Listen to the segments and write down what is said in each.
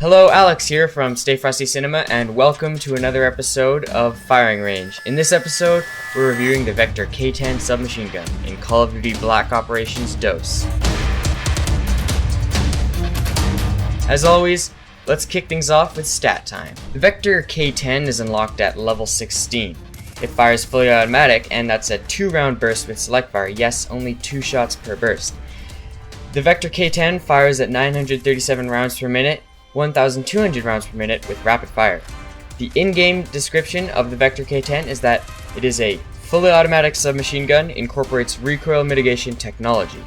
Hello, Alex here from Stay Frosty Cinema, and welcome to another episode of Firing Range. In this episode, we're reviewing the Vector K10 Submachine Gun in Call of Duty Black Operations DOS. As always, let's kick things off with stat time. The Vector K10 is unlocked at level 16. It fires fully automatic, and that's a 2-round burst with select fire. Yes, only 2 shots per burst. The Vector K10 fires at 937 rounds per minute, 1,200 rounds per minute with rapid fire. The in-game description of the Vector K10 is that it is a fully automatic submachine gun, incorporates recoil mitigation technology.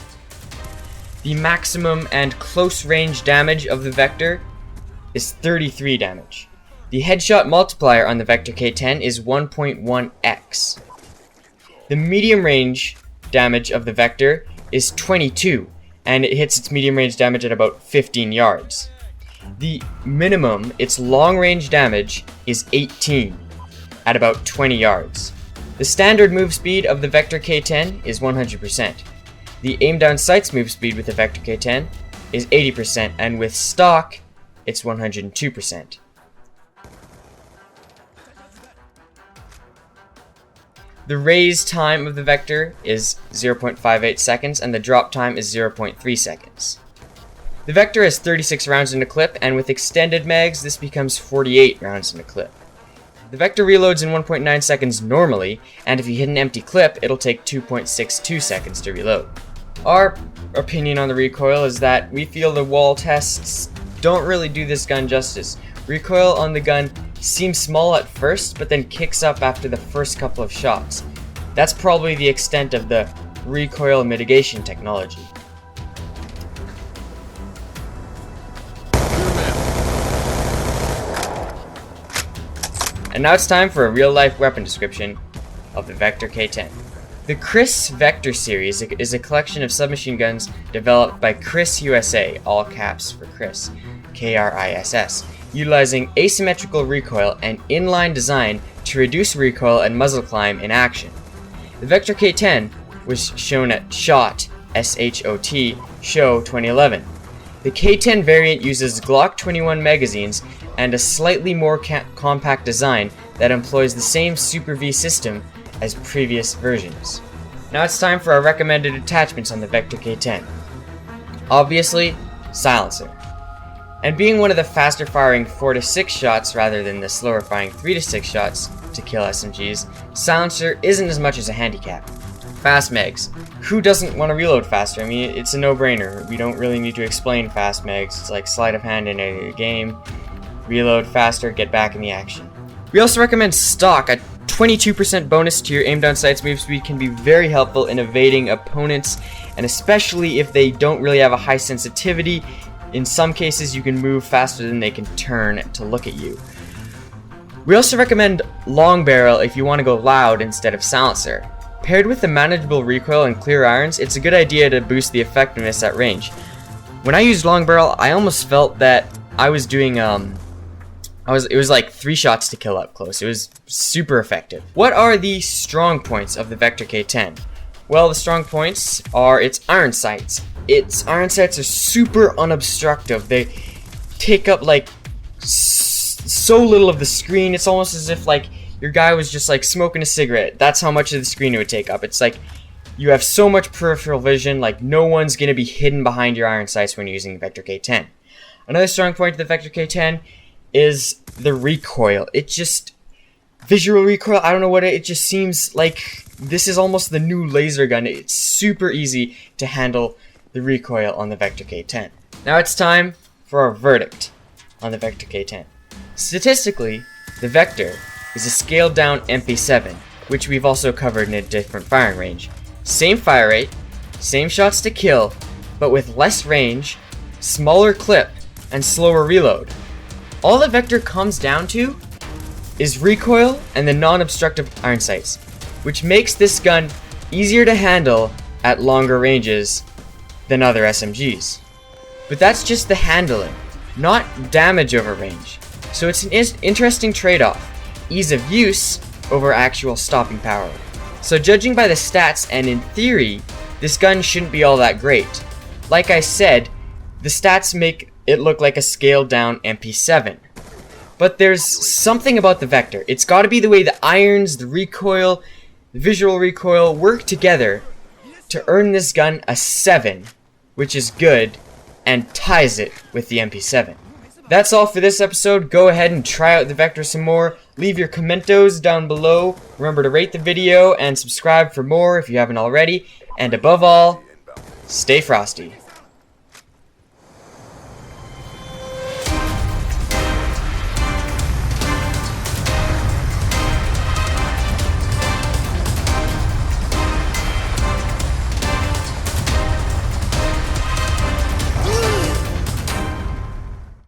The maximum and close range damage of the Vector is 33 damage. The headshot multiplier on the Vector K10 is 1.1x. The medium range damage of the Vector is 22, and it hits its medium range damage at about 15 yards. The minimum, its long range damage, is 18 at about 20 yards. The standard move speed of the Vector K10 is 100%. The aim down sights move speed with the Vector K10 is 80%, and with stock, it's 102%. The raise time of the Vector is 0.58 seconds, and the drop time is 0.3 seconds. The Vector has 36 rounds in a clip, and with extended mags, this becomes 48 rounds in a clip. The Vector reloads in 1.9 seconds normally, and if you hit an empty clip, it'll take 2.62 seconds to reload. Our opinion on the recoil is that we feel the wall tests don't really do this gun justice. Recoil on the gun seems small at first, but then kicks up after the first couple of shots. That's probably the extent of the recoil mitigation technology. And now it's time for a real-life weapon description of the Vector K10. The Kriss Vector series is a collection of submachine guns developed by Kriss USA, all caps for Kriss, K-R-I-S-S, utilizing asymmetrical recoil and inline design to reduce recoil and muzzle climb in action. The Vector K10 was shown at SHOT, S-H-O-T, Show 2011. The K10 variant uses Glock 21 magazines and a slightly more compact design that employs the same Super V system as previous versions. Now it's time for our recommended attachments on the Vector K10. Obviously, silencer. And being one of the faster firing 4 to 6 shots rather than the slower firing 3 to 6 shots to kill SMGs, silencer isn't as much as a handicap. Fast mags. Who doesn't want to reload faster? I mean, it's a no-brainer. We don't really need to explain fast mags. It's like sleight of hand in a game. Reload faster, get back in the action. We also recommend stock. A 22% bonus to your aim down sights move speed can be very helpful in evading opponents, and especially if they don't really have a high sensitivity. In some cases, you can move faster than they can turn to look at you. We also recommend long barrel if you want to go loud instead of silencer. Paired with the manageable recoil and clear irons, it's a good idea to boost the effectiveness at range. When I used long barrel, I almost felt that I was doing it was like 3 shots to kill up close. It was super effective. What are the strong points of the Vector K10? Well, the strong points are its iron sights. Its iron sights are super unobstructive. They take up like so little of the screen. It's almost as if like your guy was just like smoking a cigarette. That's how much of the screen it would take up. It's like you have so much peripheral vision, like no one's gonna be hidden behind your iron sights when you're using the Vector K10. Another strong point of the Vector K10 is the recoil. It just, visual recoil, I don't know what it just seems like this is almost the new laser gun. It's super easy to handle the recoil on the Vector K10. Now it's time for our verdict on the Vector K10. Statistically, the Vector is a scaled down MP7, which we've also covered in a different firing range. Same fire rate, same shots to kill, but with less range, smaller clip, and slower reload. All the Vector comes down to is recoil and the non-obstructive iron sights, which makes this gun easier to handle at longer ranges than other SMGs. But that's just the handling, not damage over range. So it's an interesting trade-off, ease of use over actual stopping power. So judging by the stats and in theory, this gun shouldn't be all that great. Like I said, the stats make it looked like a scaled down MP7. But there's something about the Vector. It's got to be the way the irons, the recoil, the visual recoil work together to earn this gun a 7, which is good, and ties it with the MP7. That's all for this episode. Go ahead and try out the Vector some more. Leave your commentos down below. Remember to rate the video and subscribe for more if you haven't already. And above all, stay frosty.